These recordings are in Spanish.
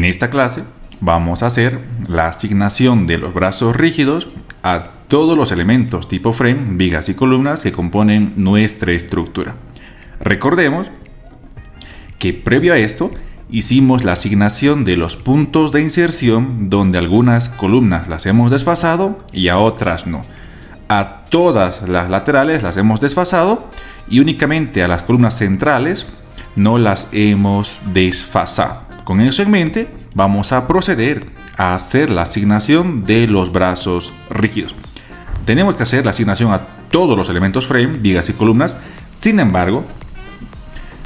En esta clase vamos a hacer la asignación de los brazos rígidos a todos los elementos tipo frame, vigas y columnas que componen nuestra estructura. Recordemos que previo a esto hicimos la asignación de los puntos de inserción, donde algunas columnas las hemos desfasado y a otras no. A todas las laterales las hemos desfasado y únicamente a las columnas centrales no las hemos desfasado. Con eso en mente, vamos a proceder a hacer la asignación de los brazos rígidos. Tenemos que hacer la asignación a todos los elementos frame, vigas y columnas. Sin embargo,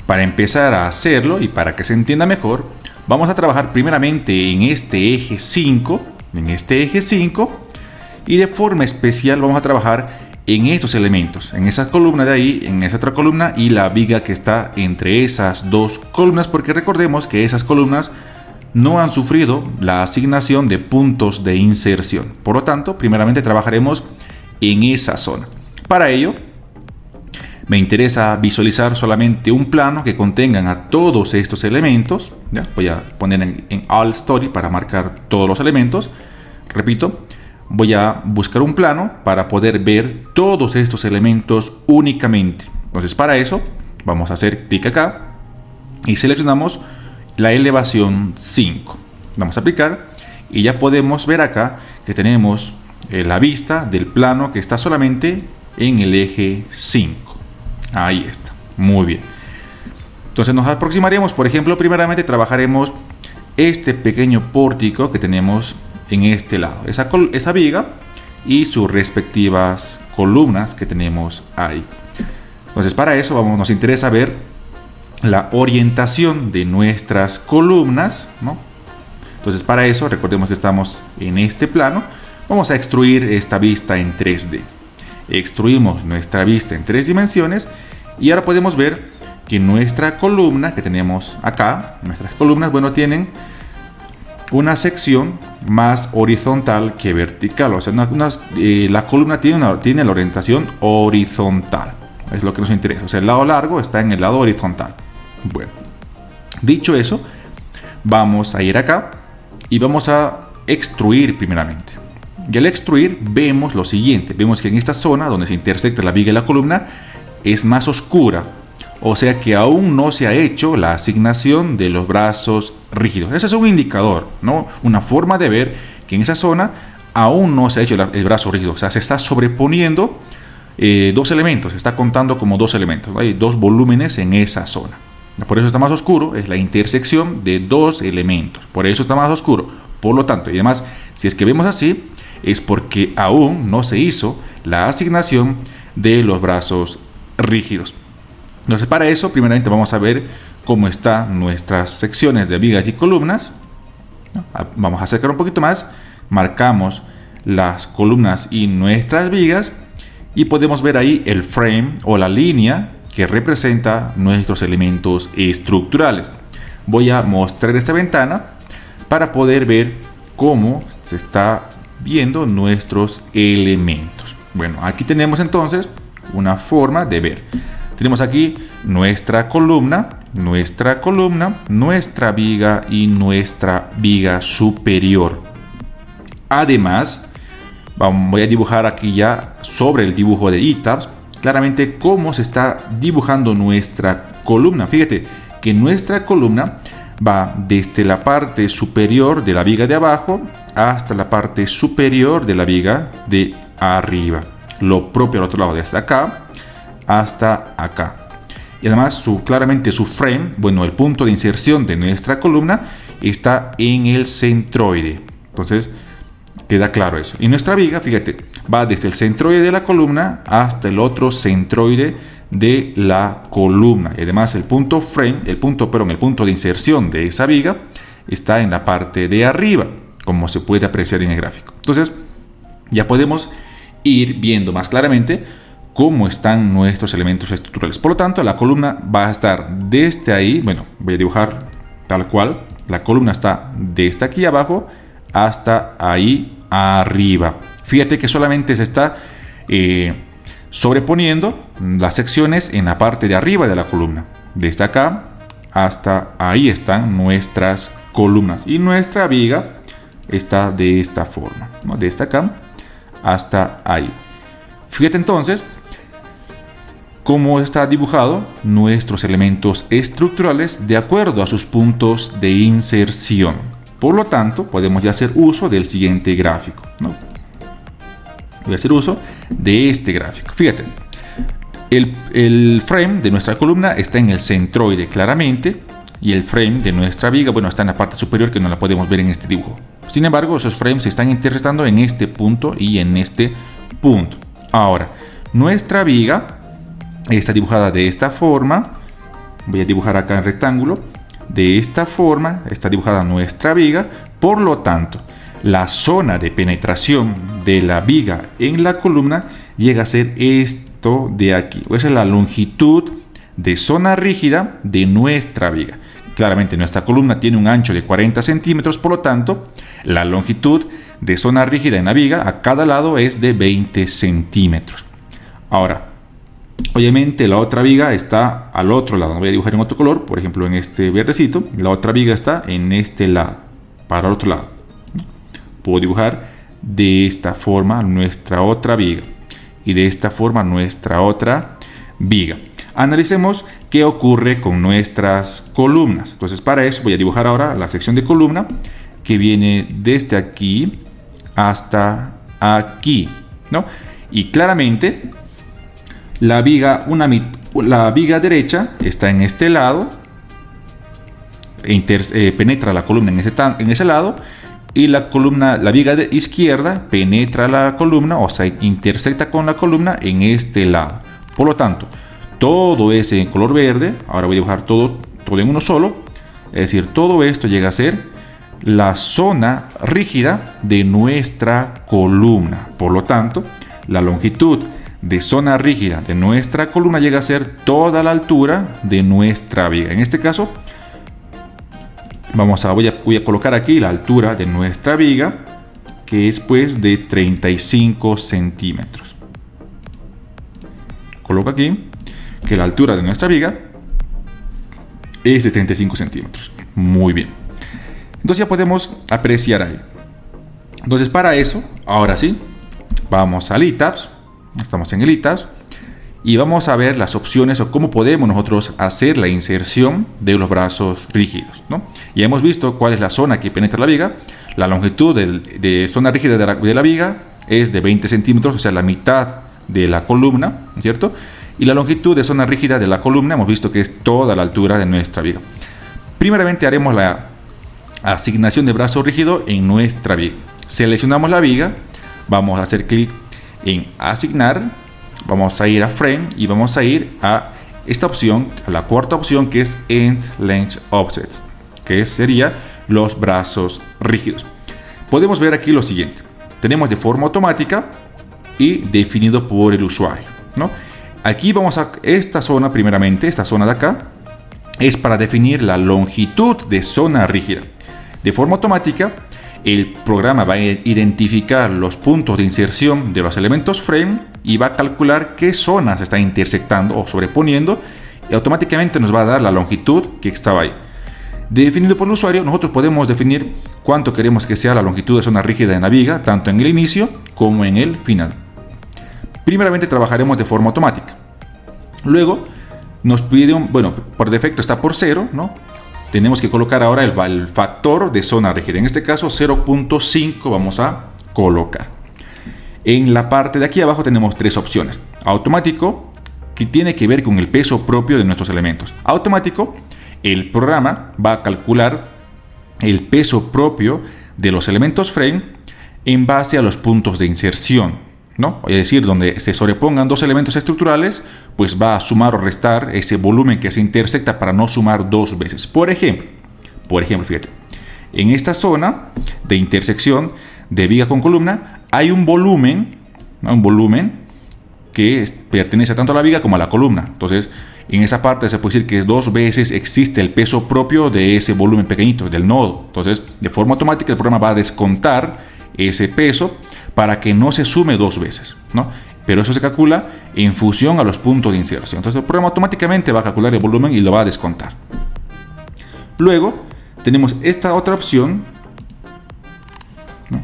para empezar a hacerlo y para que se entienda mejor, vamos a trabajar primeramente en este eje 5, y de forma especial vamos a trabajar en estos elementos, en esa columna de ahí, en esa otra columna y la viga que está entre esas dos columnas, porque recordemos que esas columnas no han sufrido la asignación de puntos de inserción. Por lo tanto, primeramente trabajaremos en esa zona. Para ello, me interesa visualizar solamente un plano que contengan a todos estos elementos. ¿Ya? Voy a poner en All Story para marcar todos los elementos. Repito, voy a buscar un plano para poder ver todos estos elementos únicamente. Entonces, para eso vamos a hacer clic acá y seleccionamos la elevación 5. Vamos a aplicar y ya podemos ver acá que tenemos la vista del plano que está solamente en el eje 5. Ahí está, muy bien. Entonces nos aproximaremos, por ejemplo, primeramente trabajaremos este pequeño pórtico que tenemos en este lado, esa viga y sus respectivas columnas que tenemos ahí. Entonces para eso nos interesa ver la orientación de nuestras columnas, ¿no? Entonces para eso recordemos que estamos en este plano. Vamos a extruir esta vista en 3D. Extruimos nuestra vista en 3 dimensiones y ahora podemos ver que nuestra columna que tenemos acá, nuestras columnas, bueno, tienen una sección más horizontal que vertical. O sea, la columna tiene la orientación horizontal. Es lo que nos interesa. O sea, el lado largo está en el lado horizontal. Bueno, dicho eso, vamos a ir acá y vamos a extruir primeramente. Y al extruir vemos lo siguiente. Vemos que en esta zona donde se intersecta la viga y la columna es más oscura. O sea que aún no se ha hecho la asignación de los brazos rígidos. Ese es un indicador, ¿no? Una forma de ver que en esa zona aún no se ha hecho el brazo rígido. O sea, se está sobreponiendo dos elementos. Se está contando como dos elementos. Hay dos volúmenes en esa zona. Por eso está más oscuro. Es la intersección de dos elementos. Por eso está más oscuro. Por lo tanto, y además, si es que vemos así, es porque aún no se hizo la asignación de los brazos rígidos. Entonces, para eso, primeramente vamos a ver cómo están nuestras secciones de vigas y columnas. Vamos a acercar un poquito más, marcamos las columnas y nuestras vigas y podemos ver ahí el frame o la línea que representa nuestros elementos estructurales. Voy a mostrar esta ventana para poder ver cómo se está viendo nuestros elementos. Bueno, aquí tenemos entonces una forma de ver. Tenemos aquí nuestra columna, nuestra viga y nuestra viga superior. Además, voy a dibujar aquí ya sobre el dibujo de ETABS claramente cómo se está dibujando nuestra columna. Fíjate que nuestra columna va desde la parte superior de la viga de abajo hasta la parte superior de la viga de arriba. Lo propio al otro lado, desde acá hasta acá. Y además claramente su frame, bueno, el punto de inserción de nuestra columna está en el centroide. Entonces queda claro eso. Y nuestra viga, fíjate, va desde el centroide de la columna hasta el otro centroide de la columna. Y además el punto de inserción de esa viga está en la parte de arriba, como se puede apreciar en el gráfico. Entonces ya podemos ir viendo más claramente cómo están nuestros elementos estructurales. Por lo tanto, la columna va a estar desde ahí. Bueno, voy a dibujar tal cual. La columna está desde aquí abajo hasta ahí arriba. Fíjate que solamente se está sobreponiendo las secciones en la parte de arriba de la columna. Desde acá hasta ahí están nuestras columnas. Y nuestra viga está de esta forma, ¿no? Desde acá hasta ahí. Fíjate entonces cómo está dibujado nuestros elementos estructurales de acuerdo a sus puntos de inserción. Por lo tanto, podemos ya hacer uso del siguiente gráfico, ¿no? Voy a hacer uso de este gráfico. Fíjate, el frame de nuestra columna está en el centroide claramente, y el frame de nuestra viga, bueno, está en la parte superior que no la podemos ver en este dibujo. Sin embargo, esos frames se están intersectando en este punto y en este punto. Ahora, nuestra viga está dibujada de esta forma. Voy a dibujar acá en rectángulo. De esta forma está dibujada nuestra viga. Por lo tanto, la zona de penetración de la viga en la columna llega a ser esto de aquí. Esa es la longitud de zona rígida de nuestra viga. Claramente nuestra columna tiene un ancho de 40 centímetros, por lo tanto, la longitud de zona rígida en la viga a cada lado es de 20 centímetros. Ahora, obviamente la otra viga está al otro lado. Voy a dibujar en otro color, por ejemplo en este verdecito. La otra viga está en este lado, para el otro lado. Puedo dibujar de esta forma nuestra otra viga y de esta forma nuestra otra viga. Analicemos qué ocurre con nuestras columnas. Entonces, para eso voy a dibujar ahora la sección de columna que viene desde aquí hasta aquí, ¿no? Y claramente la viga derecha está en este lado, penetra la columna en ese lado, y la viga izquierda penetra la columna, o sea, intersecta con la columna en este lado. Por lo tanto, todo ese en color verde, ahora voy a dibujar todo en uno solo, es decir, todo esto llega a ser la zona rígida de nuestra columna. Por lo tanto, la longitud de zona rígida de nuestra columna llega a ser toda la altura de nuestra viga. En este caso, voy a colocar aquí la altura de nuestra viga, que es pues de 35 centímetros. Coloco aquí que la altura de nuestra viga es de 35 centímetros. Muy bien. Entonces ya podemos apreciar ahí. Entonces para eso, ahora sí, vamos al ETABS. Estamos en el ETABS y vamos a ver las opciones o cómo podemos nosotros hacer la inserción de los brazos rígidos, ¿no? Ya hemos visto cuál es la zona que penetra la viga. La longitud de zona rígida de la viga es de 20 centímetros, o sea, la mitad de la columna, ¿cierto? Y la longitud de zona rígida de la columna hemos visto que es toda la altura de nuestra viga. Primeramente haremos la asignación de brazo rígido en nuestra viga. Seleccionamos la viga, vamos a hacer clic en asignar, vamos a ir a frame y vamos a ir a esta opción, a la cuarta opción, que es End Length Offset, que sería los brazos rígidos. Podemos ver aquí lo siguiente: tenemos de forma automática y definido por el usuario, ¿no? Aquí vamos a esta zona, primeramente, esta zona de acá, es para definir la longitud de zona rígida. De forma automática, el programa va a identificar los puntos de inserción de los elementos frame y va a calcular qué zonas se están intersectando o sobreponiendo, y automáticamente nos va a dar la longitud que estaba ahí. Definido por el usuario, nosotros podemos definir cuánto queremos que sea la longitud de zona rígida en la viga, tanto en el inicio como en el final. Primeramente trabajaremos de forma automática. Luego nos pide por defecto está por 0, ¿no? Tenemos que colocar ahora el factor de zona rígida. En este caso 0.5 vamos a colocar. En la parte de aquí abajo tenemos tres opciones. Automático, que tiene que ver con el peso propio de nuestros elementos. Automático, el programa va a calcular el peso propio de los elementos frame en base a los puntos de inserción, ¿no? Es decir, donde se sobrepongan dos elementos estructurales, pues va a sumar o restar ese volumen que se intersecta para no sumar dos veces. Por ejemplo, fíjate, en esta zona de intersección de viga con columna hay un volumen, ¿no? Un volumen que pertenece tanto a la viga como a la columna. Entonces, en esa parte se puede decir que dos veces existe el peso propio de ese volumen pequeñito, del nodo. Entonces, de forma automática el programa va a descontar ese peso para que no se sume dos veces, ¿no? Pero eso se calcula en función a los puntos de inserción. Entonces el programa automáticamente va a calcular el volumen y lo va a descontar. Luego tenemos esta otra opción, ¿no?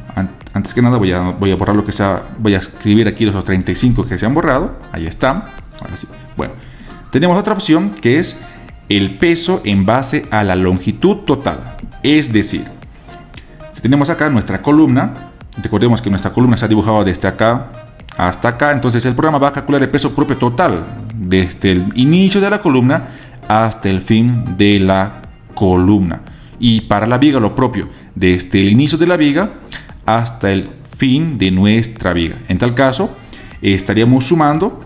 Antes que nada voy a borrar lo que sea, voy a escribir aquí los 35 que se han borrado. Ahí está. Ahora sí. Bueno, tenemos otra opción que es el peso en base a la longitud total. Es decir, si tenemos acá nuestra columna, recordemos que nuestra columna está dibujada desde acá hasta acá, entonces el programa va a calcular el peso propio total desde el inicio de la columna hasta el fin de la columna. Y para la viga lo propio, desde el inicio de la viga hasta el fin de nuestra viga. En tal caso, estaríamos sumando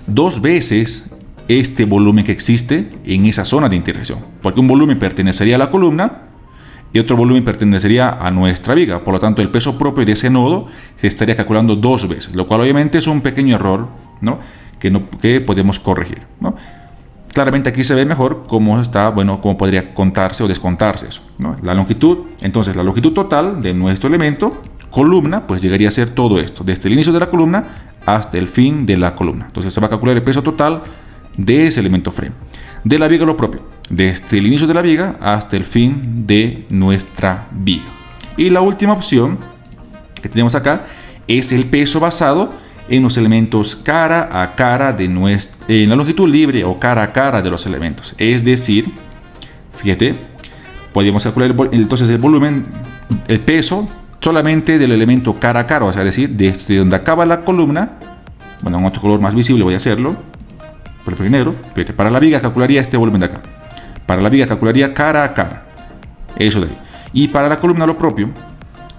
2 veces este volumen que existe en esa zona de intersección, porque un volumen pertenecería a la columna y otro volumen pertenecería a nuestra viga. Por lo tanto, el peso propio de ese nodo se estaría calculando 2 veces, lo cual obviamente es un pequeño error, ¿no? Que podemos corregir, ¿no? Claramente aquí se ve mejor cómo está, bueno, cómo podría contarse o descontarse eso, ¿no? La longitud, entonces la longitud total de nuestro elemento, columna, pues llegaría a ser todo esto, desde el inicio de la columna hasta el fin de la columna. Entonces se va a calcular el peso total de ese elemento frame. De la viga lo propio, desde el inicio de la viga hasta el fin de nuestra viga. Y la última opción que tenemos acá es el peso basado en los elementos cara a cara en la longitud libre o cara a cara de los elementos. Es decir, fíjate, podríamos calcular entonces el volumen, el peso solamente del elemento cara a cara, o sea, decir, desde donde acaba la columna, bueno, en otro color más visible voy a hacerlo, por el primero, fíjate, para la viga calcularía este volumen de acá, para la viga calcularía cara a cara, eso de ahí, y para la columna lo propio,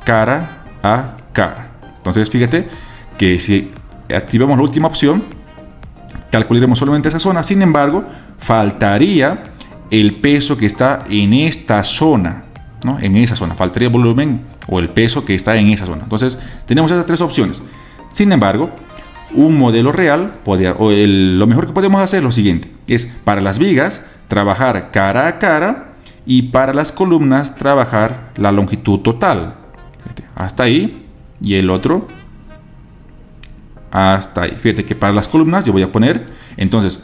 cara a cara. Entonces fíjate que si activamos la última opción, calcularemos solamente esa zona. Sin embargo, faltaría el peso que está en esta zona, ¿no? En esa zona, faltaría el volumen o el peso que está en esa zona. Entonces, tenemos esas 3 opciones. Sin embargo, un modelo real, lo mejor que podemos hacer es lo siguiente, es para las vigas, trabajar cara a cara, y para las columnas, trabajar la longitud total. Hasta ahí, y el otro hasta ahí. Fíjate que para las columnas yo voy a poner, entonces,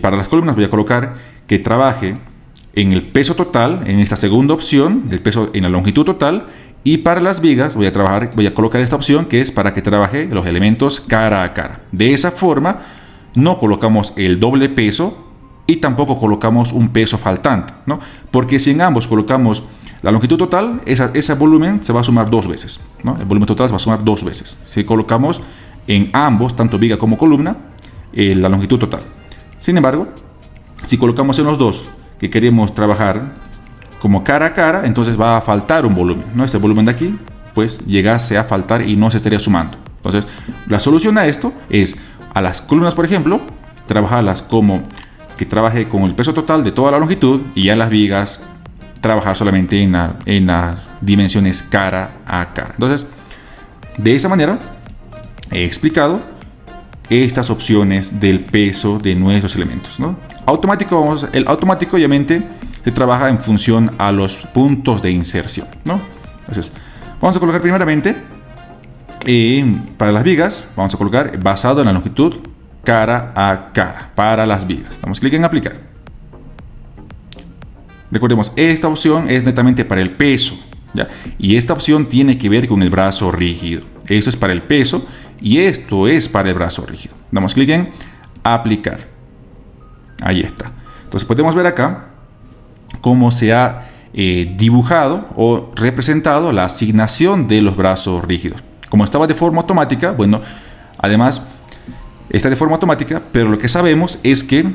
para las columnas voy a colocar que trabaje en el peso total, en esta segunda opción, del peso en la longitud total, y para las vigas voy a colocar esta opción que es para que trabaje los elementos cara a cara. De esa forma, no colocamos el doble peso y tampoco colocamos un peso faltante, ¿no? Porque si en ambos colocamos la longitud total, ese volumen se va a sumar 2 veces, ¿no? El volumen total se va a sumar 2 veces. Si colocamos en ambos, tanto viga como columna, la longitud total. Sin embargo, si colocamos en los dos que queremos trabajar como cara a cara, entonces va a faltar un volumen, ¿no? Este volumen de aquí, pues llegase a faltar y no se estaría sumando. Entonces, la solución a esto es a las columnas, por ejemplo, trabajarlas como que trabaje con el peso total de toda la longitud, y a las vigas trabajar solamente en las dimensiones cara a cara. Entonces, de esa manera he explicado estas opciones del peso de nuestros elementos, ¿no? El automático obviamente se trabaja en función a los puntos de inserción, ¿no? Entonces, vamos a colocar primeramente para las vigas, vamos a colocar basado en la longitud cara a cara para las vigas. Damos clic en aplicar. Recordemos, esta opción es netamente para el peso, ¿ya? Y esta opción tiene que ver con el brazo rígido. Esto es para el peso y esto es para el brazo rígido. Damos clic en aplicar. Ahí está. Entonces podemos ver acá cómo se ha dibujado o representado la asignación de los brazos rígidos. Como estaba de forma automática, bueno, además está de forma automática, pero lo que sabemos es que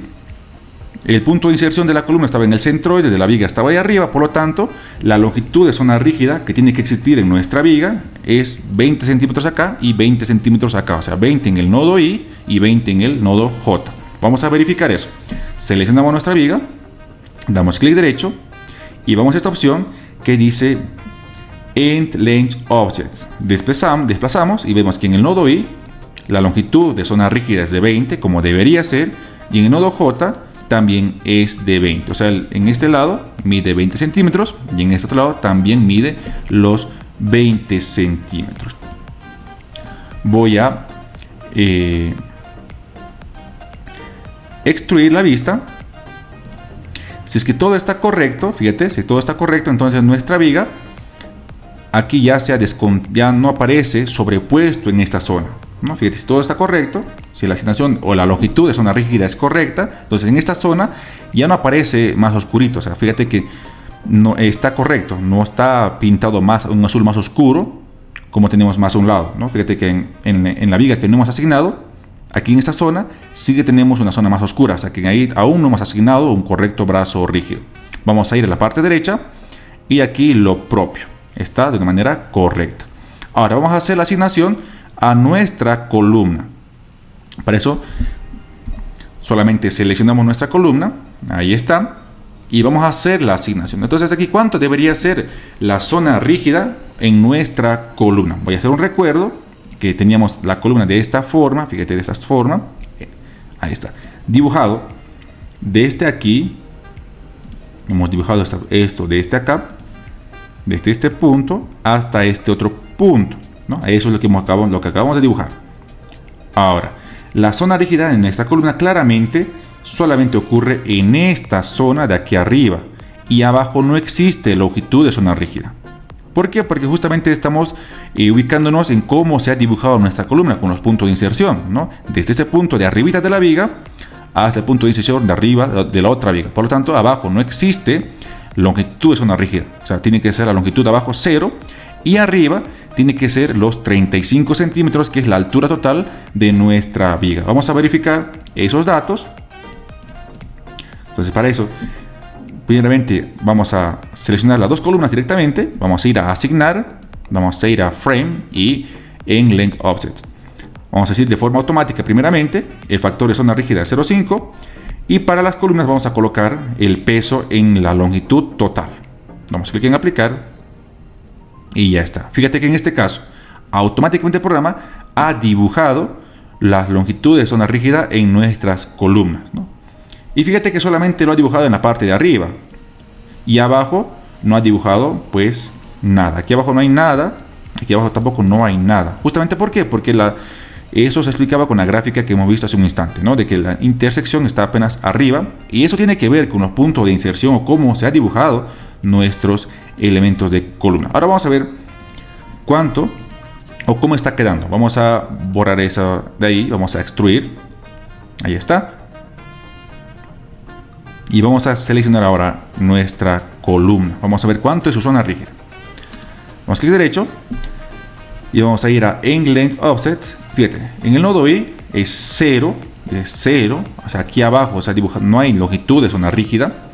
el punto de inserción de la columna estaba en el centroide de la viga, estaba ahí arriba. Por lo tanto, la longitud de zona rígida que tiene que existir en nuestra viga es 20 centímetros acá y 20 centímetros acá. O sea, 20 en el nodo I y 20 en el nodo J. Vamos a verificar eso. Seleccionamos nuestra viga, damos clic derecho y vamos a esta opción que dice End Length Objects. Desplazamos y vemos que en el nodo I la longitud de zona rígida es de 20, como debería ser, y en el nodo J también es de 20. O sea, en este lado mide 20 centímetros y en este otro lado también mide los 20 centímetros. Voy a extruir la vista. Si es que todo está correcto, fíjate, si todo está correcto, entonces nuestra viga aquí ya no aparece sobrepuesto en esta zona, ¿no? Fíjate, si todo está correcto, si la asignación o la longitud de zona rígida es correcta, entonces en esta zona ya no aparece más oscurito. O sea, fíjate que no está correcto, no está pintado más un azul más oscuro como tenemos más a un lado, ¿no? Fíjate que en la viga que no hemos asignado, aquí en esta zona sí que tenemos una zona más oscura, o sea que ahí aún no hemos asignado un correcto brazo rígido. Vamos a ir a la parte derecha y aquí lo propio está de una manera correcta. Ahora vamos a hacer la asignación a nuestra columna. Para eso solamente seleccionamos nuestra columna, ahí está, y vamos a hacer la asignación. Entonces aquí, ¿cuánto debería ser la zona rígida en nuestra columna? Voy a hacer un recuerdo que teníamos la columna de esta forma, fíjate, de esta forma, ahí está, dibujado desde aquí, hemos dibujado esto desde acá, desde este punto hasta este otro punto, ¿no? Eso es lo que acabamos de dibujar. Ahora, la zona rígida en esta columna claramente solamente ocurre en esta zona de aquí arriba, y abajo no existe longitud de zona rígida. ¿Por qué? Porque justamente estamos ubicándonos en cómo se ha dibujado nuestra columna con los puntos de inserción, ¿no? Desde ese punto de arribita de la viga hasta el punto de inserción de arriba de la otra viga. Por lo tanto, abajo no existe longitud de zona rígida. O sea, tiene que ser la longitud de abajo 0 y arriba tiene que ser los 35 centímetros, que es la altura total de nuestra viga. Vamos a verificar esos datos. Entonces, para eso, primeramente vamos a seleccionar las dos columnas directamente, vamos a ir a asignar, vamos a ir a frame y en length offset. Vamos a decir de forma automática primeramente el factor de zona rígida es 0,5, y para las columnas vamos a colocar el peso en la longitud total. Vamos a clicar en aplicar y ya está. Fíjate que en este caso automáticamente el programa ha dibujado las longitudes de zona rígida en nuestras columnas, ¿no? Y fíjate que solamente lo ha dibujado en la parte de arriba. Y abajo no ha dibujado pues nada. Aquí abajo no hay nada. Aquí abajo tampoco no hay nada. Justamente ¿por qué? Porque eso se explicaba con la gráfica que hemos visto hace un instante, ¿no? De que la intersección está apenas arriba. Y eso tiene que ver con los puntos de inserción o cómo se ha dibujado nuestros elementos de columna. Ahora vamos a ver cuánto o cómo está quedando. Vamos a borrar eso de ahí. Vamos a extruir. Ahí está. Y vamos a seleccionar ahora nuestra columna. Vamos a ver cuánto es su zona rígida. Vamos a clic derecho y vamos a ir a en length offset. Fíjate, en el nodo I es 0, o sea, aquí abajo, o sea, no hay longitud de zona rígida.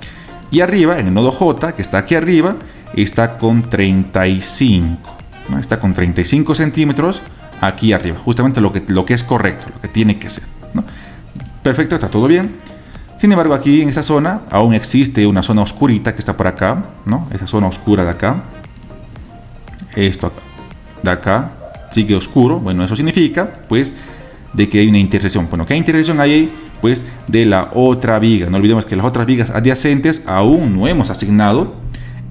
Y arriba, en el nodo J, que está aquí arriba, está con 35, ¿no? Está con 35 centímetros aquí arriba. Justamente lo que es correcto, lo que tiene que ser, ¿no? Perfecto, está todo bien. Sin embargo, aquí en esta zona aún existe una zona oscurita que está por acá, ¿no? Esa zona oscura de acá. Esto de acá sigue oscuro. Bueno, eso significa, pues, de que hay una intersección. Bueno, ¿qué intersección hay ahí? Pues de la otra viga. No olvidemos que las otras vigas adyacentes aún no hemos asignado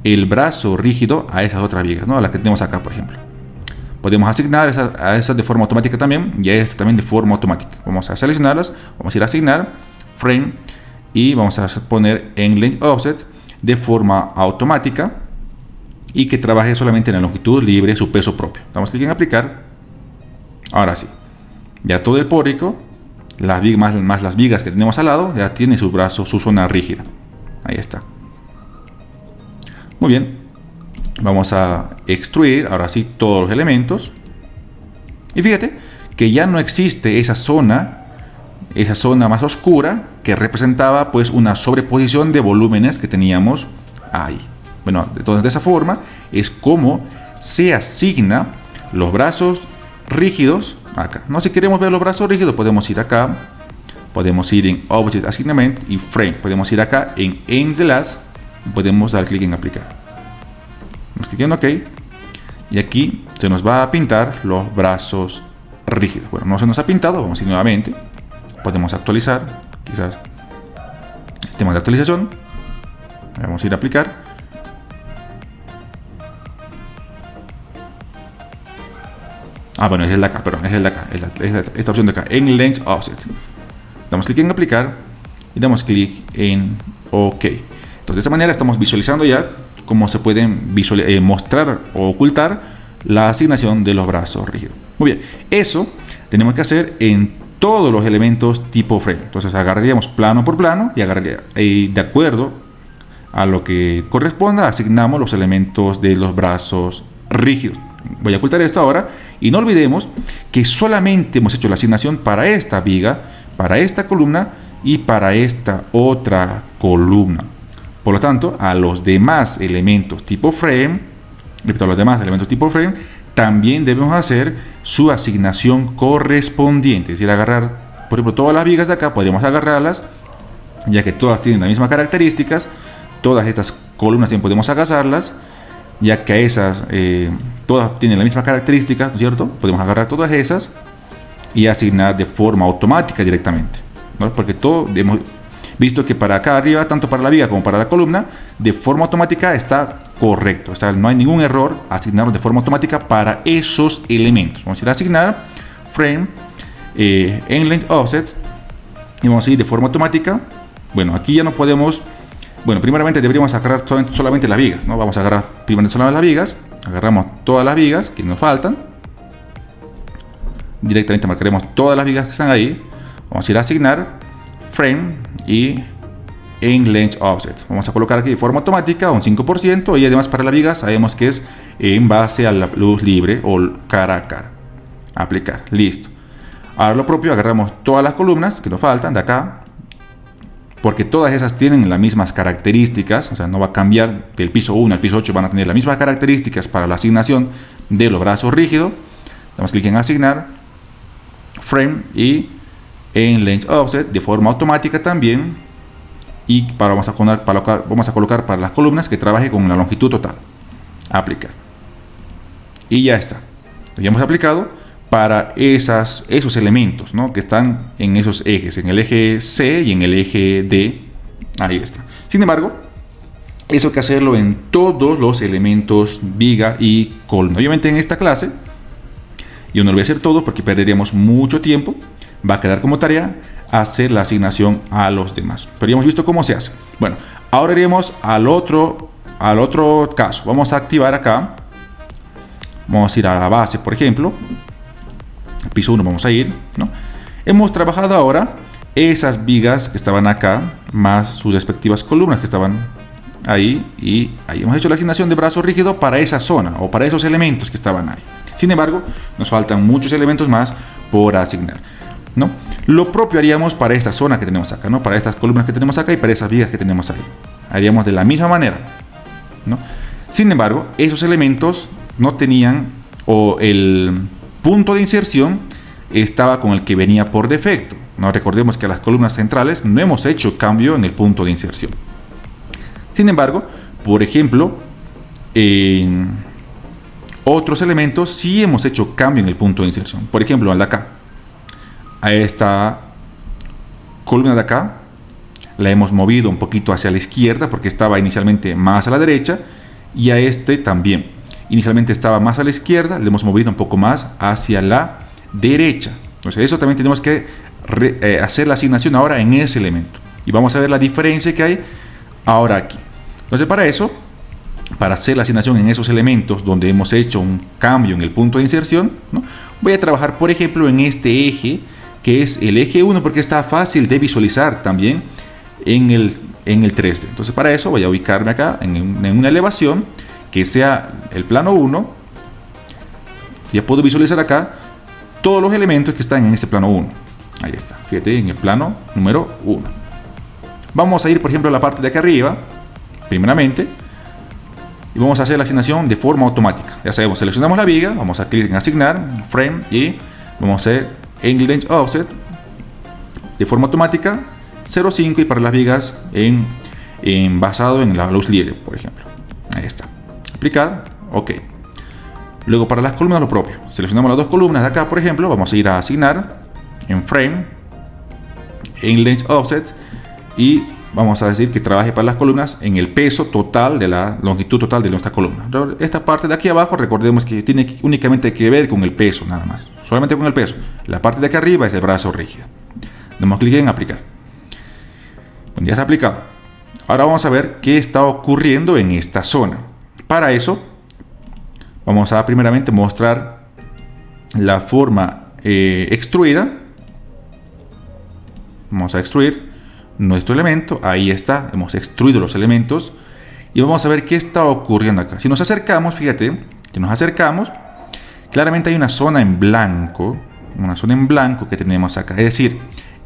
el brazo rígido a esas otras vigas, ¿no? A la que tenemos acá, por ejemplo. Podemos asignar a esas de forma automática también, y a esta también de forma automática. Vamos a seleccionarlas, vamos a ir a asignar, frame, y vamos a poner en length offset de forma automática y que trabaje solamente en la longitud libre, su peso propio. Vamos a clic en aplicar. Ahora sí, ya todo el pórtico, las vigas más las vigas que tenemos al lado, ya tiene su brazo, su zona rígida. Ahí está. Muy bien, vamos a extruir ahora sí todos los elementos. Y fíjate que ya no existe esa zona más oscura que representaba pues una sobreposición de volúmenes que teníamos ahí. Bueno, entonces de esa forma es como se asigna los brazos rígidos acá, ¿no? Si queremos ver los brazos rígidos podemos ir acá, podemos ir en Object Assignment y Frame, podemos ir acá en End the Last y podemos dar clic en aplicar. Vamos clic en OK y aquí se nos va a pintar los brazos rígidos. Bueno, no se nos ha pintado, vamos a ir nuevamente. Podemos actualizar, quizás el tema de actualización. Vamos a ir a aplicar. Bueno, es el de acá, perdón, es el de acá, esta opción de acá, en length offset. Damos clic en aplicar y damos clic en OK. Entonces, de esa manera estamos visualizando ya cómo se pueden mostrar o ocultar la asignación de los brazos rígidos. Muy bien, eso tenemos que hacer en todos los elementos tipo frame. Entonces agarraríamos plano por plano y de acuerdo a lo que corresponda asignamos los elementos de los brazos rígidos. Voy a ocultar esto ahora y no olvidemos que solamente hemos hecho la asignación para esta viga, para esta columna y para esta otra columna. Por lo tanto, a los demás elementos tipo frame, también debemos hacer su asignación correspondiente. Es decir, agarrar, por ejemplo, todas las vigas de acá, podríamos agarrarlas, ya que todas tienen las mismas características. Todas estas columnas también podemos agarrarlas, ya que esas todas tienen las mismas características, ¿no es cierto? Podemos agarrar todas esas y asignar de forma automática directamente, ¿no? Porque todo hemos visto que para acá arriba, tanto para la viga como para la columna, de forma automática está correcto. O sea, no hay ningún error asignarlos de forma automática para esos elementos. Vamos a ir a asignar frame en length offset y vamos a ir de forma automática. Bueno, aquí ya no podemos. Bueno, primeramente deberíamos agarrar solamente las vigas, ¿no? Vamos a agarrar primero solamente las vigas. Agarramos todas las vigas que nos faltan. Directamente marcaremos todas las vigas que están ahí. Vamos a ir a asignar frame y en length offset. Vamos a colocar aquí de forma automática un 5% y además para la viga sabemos que es en base a la luz libre o cara a cara. Aplicar. Listo. Ahora lo propio, agarramos todas las columnas que nos faltan de acá, porque todas esas tienen las mismas características, o sea, no va a cambiar del piso 1 al piso 8, van a tener las mismas características para la asignación de los brazos rígidos. Damos clic en asignar frame y en length offset de forma automática también, y vamos a colocar para las columnas que trabaje con la longitud total. Aplicar. Y ya está. Ya hemos aplicado para esos elementos, ¿no? Que están en esos ejes, en el eje C y en el eje D. Ahí está. Sin embargo, eso hay que hacerlo en todos los elementos viga y columna. Obviamente en esta clase yo no lo voy a hacer todo porque perderíamos mucho tiempo. Va a quedar como tarea hacer la asignación a los demás. Pero ya hemos visto cómo se hace. Bueno, ahora iremos al otro caso. Vamos a activar acá. Vamos a ir a la base, por ejemplo. Piso 1 vamos a ir, ¿no? Hemos trabajado ahora esas vigas que estaban acá, más sus respectivas columnas que estaban ahí. Y ahí hemos hecho la asignación de brazo rígido para esa zona o para esos elementos que estaban ahí. Sin embargo, nos faltan muchos elementos más por asignar, ¿no? Lo propio haríamos para esta zona que tenemos acá, ¿no? Para estas columnas que tenemos acá y para esas vigas que tenemos ahí. Haríamos de la misma manera, ¿no? Sin embargo, esos elementos no tenían, o el punto de inserción estaba con el que venía por defecto, ¿no? Recordemos que a las columnas centrales no hemos hecho cambio en el punto de inserción. Sin embargo, por ejemplo, en otros elementos sí hemos hecho cambio en el punto de inserción. Por ejemplo, al de acá. A esta columna de acá la hemos movido un poquito hacia la izquierda porque estaba inicialmente más a la derecha, y a este también. Inicialmente estaba más a la izquierda, le hemos movido un poco más hacia la derecha. Entonces eso también tenemos que hacer la asignación ahora en ese elemento. Y vamos a ver la diferencia que hay ahora aquí. Entonces para eso, para hacer la asignación en esos elementos donde hemos hecho un cambio en el punto de inserción, ¿no? Voy a trabajar por ejemplo en este eje, que es el eje 1, porque está fácil de visualizar también en el 3D. Entonces para eso voy a ubicarme acá en una elevación que sea el plano 1. Ya puedo visualizar acá todos los elementos que están en este plano 1. Ahí está, fíjate, en el plano número 1. Vamos a ir por ejemplo a la parte de acá arriba, primeramente, y vamos a hacer la asignación de forma automática. Ya sabemos, seleccionamos la viga, vamos a clic en asignar, frame, y vamos a hacer en length offset de forma automática 0.5, y para las vigas basado en la luz libre, por ejemplo. Ahí está. Aplicar, ok. Luego para las columnas lo propio. Seleccionamos las dos columnas de acá, por ejemplo. Vamos a ir a asignar en frame, en length offset, y vamos a decir que trabaje para las columnas en el peso total de la longitud total de nuestra columna. Esta parte de aquí abajo, recordemos que tiene únicamente que ver con el peso, nada más. Solamente con el peso. La parte de aquí arriba es el brazo rígido. Damos clic en aplicar. Bueno, ya está aplicado. Ahora vamos a ver qué está ocurriendo en esta zona. Para eso, vamos a primeramente mostrar la forma extruida. Vamos a extruir nuestro elemento. Ahí está, hemos extruido los elementos. Y vamos a ver qué está ocurriendo acá. Si nos acercamos, fíjate, si nos acercamos, claramente hay una zona en blanco. Una zona en blanco que tenemos acá. Es decir,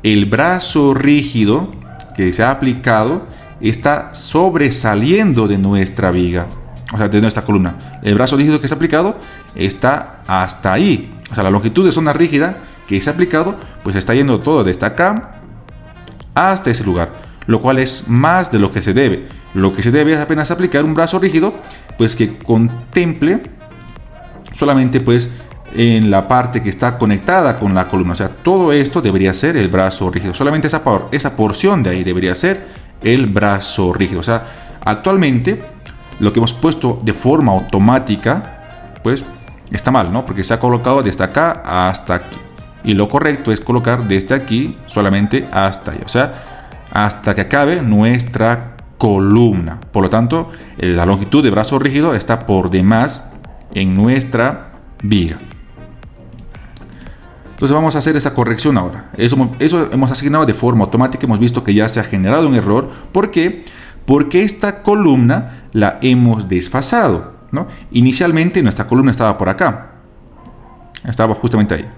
el brazo rígido que se ha aplicado está sobresaliendo de nuestra viga. O sea, de nuestra columna. El brazo rígido que se ha aplicado está hasta ahí. O sea, la longitud de zona rígida que se ha aplicado, pues está yendo todo desde acá hasta ese lugar, lo cual es más de lo que se debe. Lo que se debe es apenas aplicar un brazo rígido, pues que contemple solamente pues en la parte que está conectada con la columna. O sea, todo esto debería ser el brazo rígido. Solamente esa porción de ahí debería ser el brazo rígido. O sea, actualmente lo que hemos puesto de forma automática, pues está mal, ¿no? Porque se ha colocado desde acá hasta aquí. Y lo correcto es colocar desde aquí solamente hasta allá. O sea, hasta que acabe nuestra columna. Por lo tanto, la longitud de brazo rígido está por demás en nuestra viga. Entonces vamos a hacer esa corrección ahora. Eso hemos asignado de forma automática. Hemos visto que ya se ha generado un error. ¿Por qué? Porque esta columna la hemos desfasado, ¿no? Inicialmente nuestra columna estaba por acá. Estaba justamente ahí.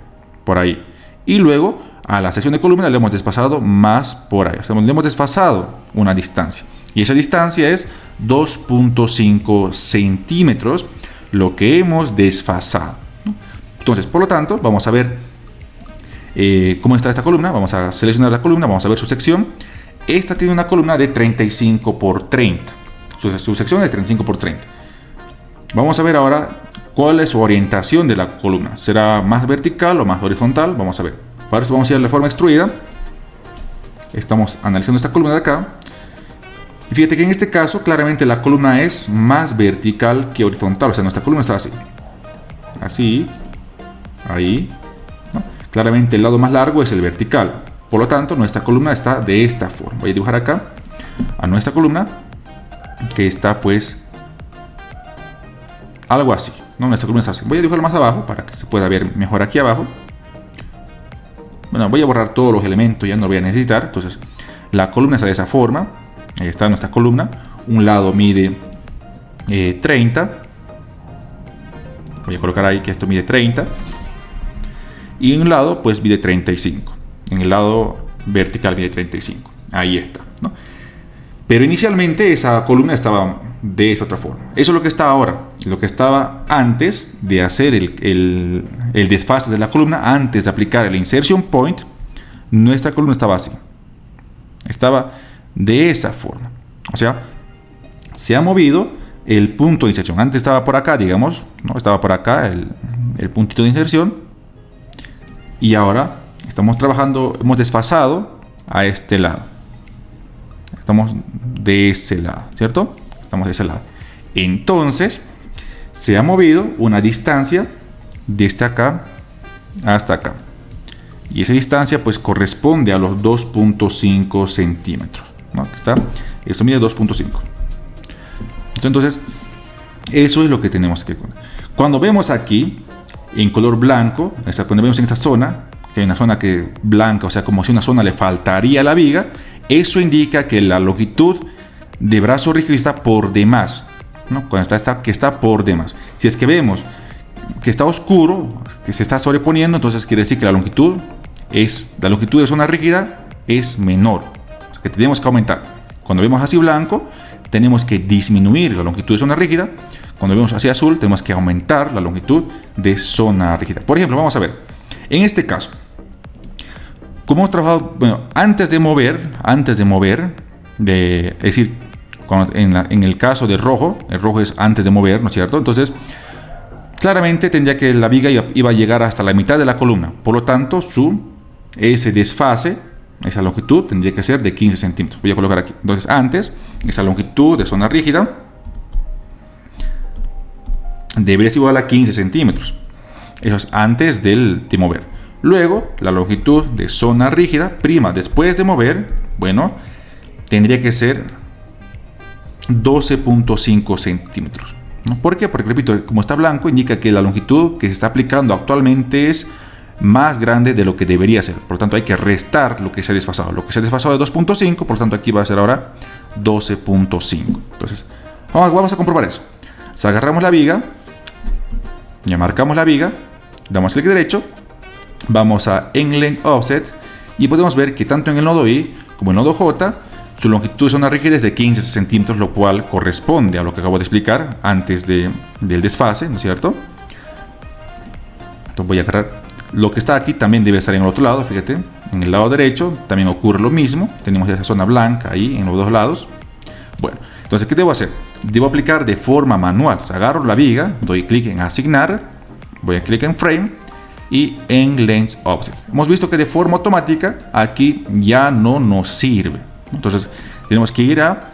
Por ahí. Y luego a la sección de columna le hemos desfasado más por ahí. O sea, le hemos desfasado una distancia. Y esa distancia es 2.5 centímetros lo que hemos desfasado, ¿no? Entonces, por lo tanto, vamos a ver cómo está esta columna. Vamos a seleccionar la columna, vamos a ver su sección. Esta tiene una columna de 35 por 30. Su sección es 35 por 30. Vamos a ver ahora cuál es su orientación de la columna. ¿Será más vertical o más horizontal? Vamos a ver. Para eso vamos a ir a la forma extruida. Estamos analizando esta columna de acá. Y fíjate que en este caso claramente la columna es más vertical que horizontal. O sea, nuestra columna está así. Así. Ahí. ¿No? Claramente el lado más largo es el vertical. Por lo tanto, nuestra columna está de esta forma. Voy a dibujar acá a nuestra columna, que está pues algo así, ¿no? Nuestra columna está así. Voy a dibujarlo más abajo para que se pueda ver mejor aquí abajo. Bueno, voy a borrar todos los elementos, ya no lo voy a necesitar. Entonces, la columna está de esa forma. Ahí está nuestra columna. Un lado mide 30. Voy a colocar ahí que esto mide 30. Y en un lado, pues mide 35. En el lado vertical mide 35. Ahí está, ¿no? Pero inicialmente esa columna estaba de esa otra forma. Eso es lo que está ahora. Lo que estaba antes de hacer el desfase de la columna, antes de aplicar el insertion point, nuestra columna estaba así. Estaba de esa forma. O sea, se ha movido el punto de inserción. Antes estaba por acá, digamos, ¿no? Estaba por acá el puntito de inserción. Y ahora estamos trabajando, hemos desfasado a este lado. Estamos de ese lado, ¿cierto? Estamos de ese lado. Entonces, se ha movido una distancia desde acá hasta acá. Y esa distancia pues corresponde a los 2.5 centímetros, ¿no? Aquí está. Esto mide 2.5. Entonces, eso es lo que tenemos que poner. Cuando vemos aquí, en color blanco, cuando vemos en esta zona, que hay una zona que blanca, o sea, como si una zona le faltaría a la viga, eso indica que la longitud de brazo rígido está por demás, ¿no? Cuando que está por demás. Si es que vemos que está oscuro, que se está sobreponiendo, entonces quiere decir que la longitud de zona rígida es menor. O sea, que tenemos que aumentar. Cuando vemos así blanco, tenemos que disminuir la longitud de zona rígida. Cuando vemos así azul, tenemos que aumentar la longitud de zona rígida. Por ejemplo, vamos a ver. En este caso, como hemos trabajado, bueno, antes de mover, es decir, en el caso del rojo, el rojo es antes de mover, ¿no es cierto? Entonces, claramente tendría que la viga iba a llegar hasta la mitad de la columna. Por lo tanto, ese desfase, esa longitud, tendría que ser de 15 centímetros. Voy a colocar aquí. Entonces, antes, esa longitud de zona rígida debería ser igual a 15 centímetros. Eso es antes de mover. Luego, la longitud de zona rígida, prima, después de mover, bueno, tendría que ser 12.5 centímetros. ¿No? ¿Por qué? Porque, repito, como está blanco, indica que la longitud que se está aplicando actualmente es más grande de lo que debería ser. Por lo tanto, hay que restar lo que se ha desfasado. Lo que se ha desfasado de 2.5, por lo tanto, aquí va a ser ahora 12.5. Entonces, vamos a comprobar eso. O sea, agarramos la viga, ya marcamos la viga, damos clic derecho, vamos a End-Length Offset y podemos ver que tanto en el nodo I como en el nodo J su longitud son rígidas de 15 centímetros, lo cual corresponde a lo que acabo de explicar antes del desfase, ¿no es cierto? Entonces voy a agarrar lo que está aquí, también debe estar en el otro lado, fíjate, en el lado derecho también ocurre lo mismo, tenemos esa zona blanca ahí en los dos lados. Bueno, entonces, ¿qué debo hacer? Debo aplicar de forma manual. O sea, agarro la viga, doy clic en asignar, voy a clic en frame y en length offset. Hemos visto que de forma automática aquí ya no nos sirve. Entonces, tenemos que ir a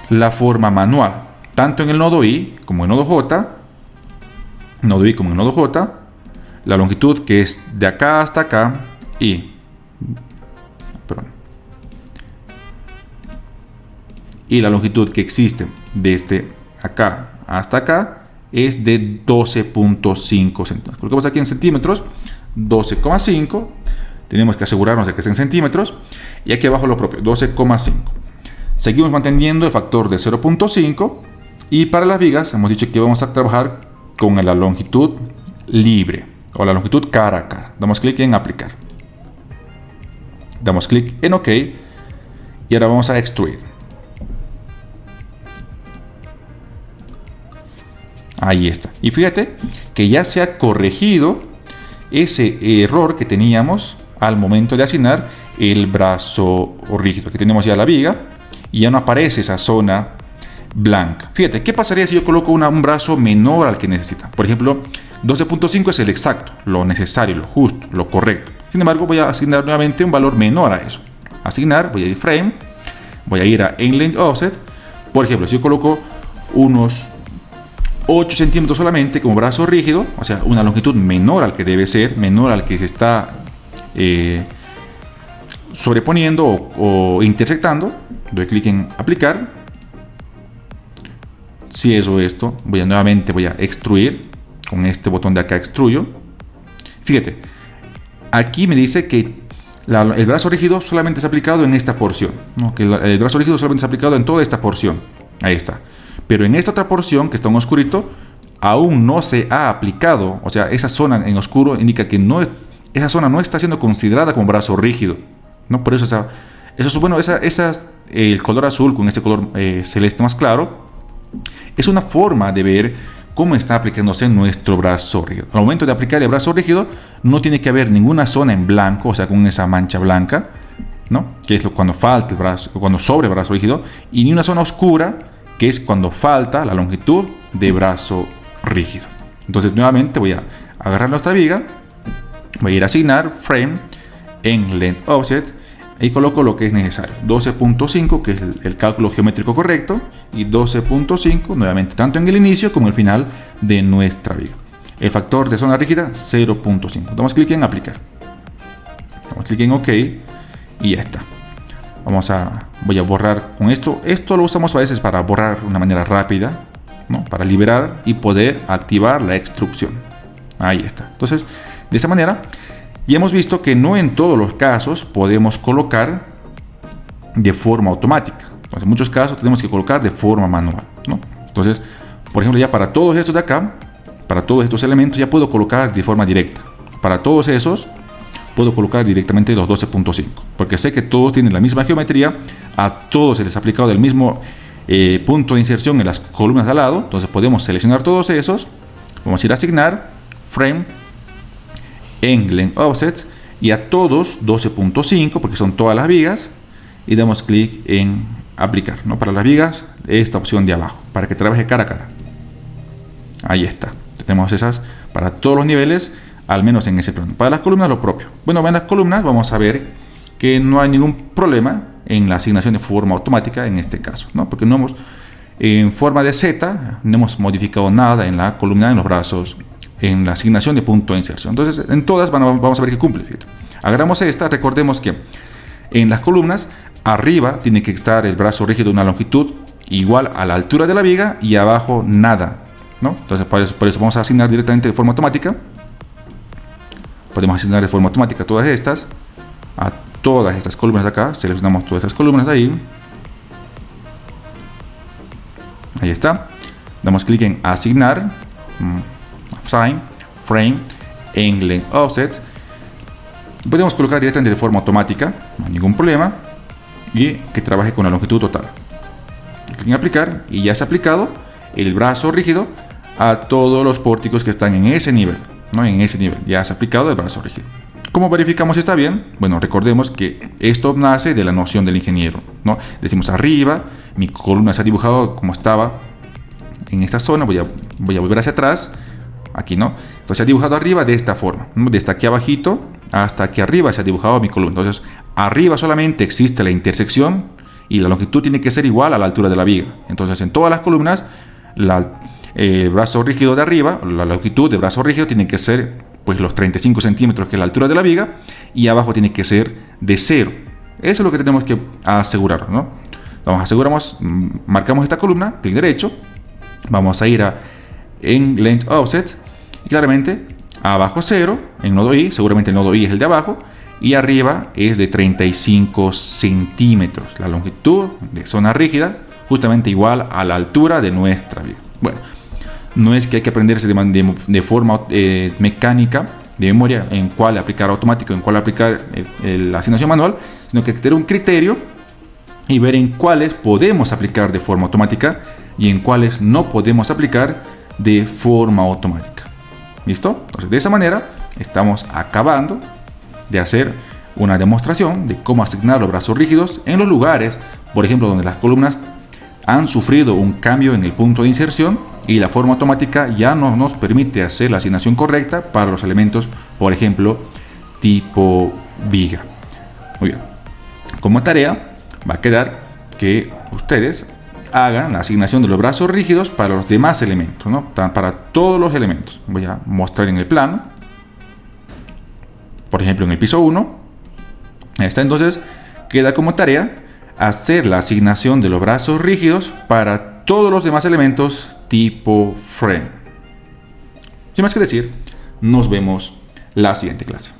la forma manual, tanto en el nodo I como en el nodo J, la longitud que es de acá hasta acá y la longitud que existe desde acá hasta acá es de 12.5 centímetros. Colocamos aquí en centímetros, 12,5. Tenemos que asegurarnos de que es en centímetros. Y aquí abajo lo propio, 12,5. Seguimos manteniendo el factor de 0.5. Y para las vigas hemos dicho que vamos a trabajar con la longitud libre o la longitud cara a cara. Damos clic en aplicar. Damos clic en OK. Y ahora vamos a extruir. Ahí está. Y fíjate que ya se ha corregido ese error que teníamos al momento de asignar el brazo rígido. Aquí tenemos ya la viga y ya no aparece esa zona blanca. Fíjate, ¿qué pasaría si yo coloco un brazo menor al que necesita? Por ejemplo, 12.5 es el exacto, lo necesario, lo justo, lo correcto. Sin embargo, voy a asignar nuevamente un valor menor a eso. Asignar, voy a ir frame, voy a ir a End-Length Offset. Por ejemplo, si yo coloco unos 8 centímetros solamente como brazo rígido, o sea, una longitud menor al que debe ser, menor al que se está sobreponiendo o intersectando, doy clic en aplicar. Si eso esto, voy a extruir con este botón de acá, extruyo. Fíjate, aquí me dice que el brazo rígido solamente es aplicado en esta porción, ¿no? Que el brazo rígido solamente es aplicado en toda esta porción. Ahí está. Pero en esta otra porción que está en oscurito, aún no se ha aplicado. O sea, esa zona en oscuro indica que esa zona no está siendo considerada como brazo rígido, ¿no? Por eso el color azul con este color celeste más claro es una forma de ver cómo está aplicándose nuestro brazo rígido. Al momento de aplicar el brazo rígido, no tiene que haber ninguna zona en blanco, o sea, con esa mancha blanca, ¿no? Que es cuando falta el brazo, cuando sobre el brazo rígido, y ni una zona oscura, que es cuando falta la longitud de brazo rígido. Entonces nuevamente voy a agarrar nuestra viga, voy a ir a asignar frame en length offset y coloco lo que es necesario, 12.5, que es el cálculo geométrico correcto, y 12.5 nuevamente tanto en el inicio como en el final de nuestra viga. El factor de zona rígida 0.5. Damos clic en aplicar, damos clic en OK y ya está. Voy a borrar con esto. Esto lo usamos a veces para borrar de una manera rápida, ¿no? Para liberar y poder activar la extrusión. Ahí está. Entonces, de esa manera, ya hemos visto que no en todos los casos podemos colocar de forma automática. Entonces, en muchos casos tenemos que colocar de forma manual, ¿no? Entonces, por ejemplo, ya para todos estos de acá, para todos estos elementos, ya puedo colocar de forma directa. Para todos esos, puedo colocar directamente los 12.5, porque sé que todos tienen la misma geometría, a todos se les ha aplicado el mismo punto de inserción en las columnas de al lado. Entonces podemos seleccionar todos esos, vamos a ir a asignar frame End-Length Offset y a todos 12.5, porque son todas las vigas, y damos clic en aplicar, ¿no? Para las vigas, esta opción de abajo, para que trabaje cara a cara. Ahí está, tenemos esas para todos los niveles, al menos en ese plano. Para las columnas lo propio. Bueno, en las columnas vamos a ver que no hay ningún problema en la asignación de forma automática en este caso, ¿no? Porque no hemos, en forma de Z, no hemos modificado nada en la columna, en los brazos, en la asignación de punto de inserción. Entonces, en todas vamos a ver que cumple. Fíjate. Agarramos esta, recordemos que en las columnas, arriba tiene que estar el brazo rígido de una longitud igual a la altura de la viga y abajo nada, ¿no? Entonces por eso vamos a asignar directamente de forma automática. Podemos asignar de forma automática todas estas, a todas estas columnas de acá. Seleccionamos todas estas columnas ahí. Ahí está. Damos clic en asignar, assign, frame, en length offset. Podemos colocar directamente de forma automática, no hay ningún problema, y que trabaje con la longitud total. Clic en aplicar y ya se ha aplicado el brazo rígido a todos los pórticos que están en ese nivel, ¿no? En ese nivel ya se ha aplicado el brazo rígido. ¿Cómo verificamos si está bien? Bueno, recordemos que esto nace de la noción del ingeniero, ¿no? Decimos arriba, mi columna se ha dibujado como estaba en esta zona, voy a volver hacia atrás, aquí, ¿no? Entonces se ha dibujado arriba de esta forma, ¿no? Desde aquí abajito hasta aquí arriba se ha dibujado mi columna. Entonces arriba solamente existe la intersección y la longitud tiene que ser igual a la altura de la viga. Entonces en todas las columnas el brazo rígido de arriba, la longitud de brazo rígido tiene que ser pues los 35 centímetros, que es la altura de la viga, y abajo tiene que ser de 0. Eso es lo que tenemos que asegurar, ¿no? Aseguramos, marcamos esta columna, clic derecho, vamos a ir en length offset y claramente abajo 0, en nodo I, seguramente el nodo I es el de abajo, y arriba es de 35 centímetros, la longitud de zona rígida, justamente igual a la altura de nuestra viga. Bueno, no es que hay que aprenderse de forma mecánica, de memoria, en cuál aplicar automático, en cuál aplicar la asignación manual, sino que hay que tener un criterio y ver en cuáles podemos aplicar de forma automática y en cuáles no podemos aplicar de forma automática. ¿Listo? Entonces, de esa manera estamos acabando de hacer una demostración de cómo asignar los brazos rígidos en los lugares, por ejemplo, donde las columnas han sufrido un cambio en el punto de inserción y la forma automática ya no nos permite hacer la asignación correcta para los elementos, por ejemplo, tipo viga. Muy bien. Como tarea va a quedar que ustedes hagan la asignación de los brazos rígidos para los demás elementos, ¿no? Para todos los elementos. Voy a mostrar en el plano. Por ejemplo, en el piso 1. Ahí está. Entonces, queda como tarea hacer la asignación de los brazos rígidos para todos los demás elementos tipo frame. Sin más que decir, nos vemos la siguiente clase.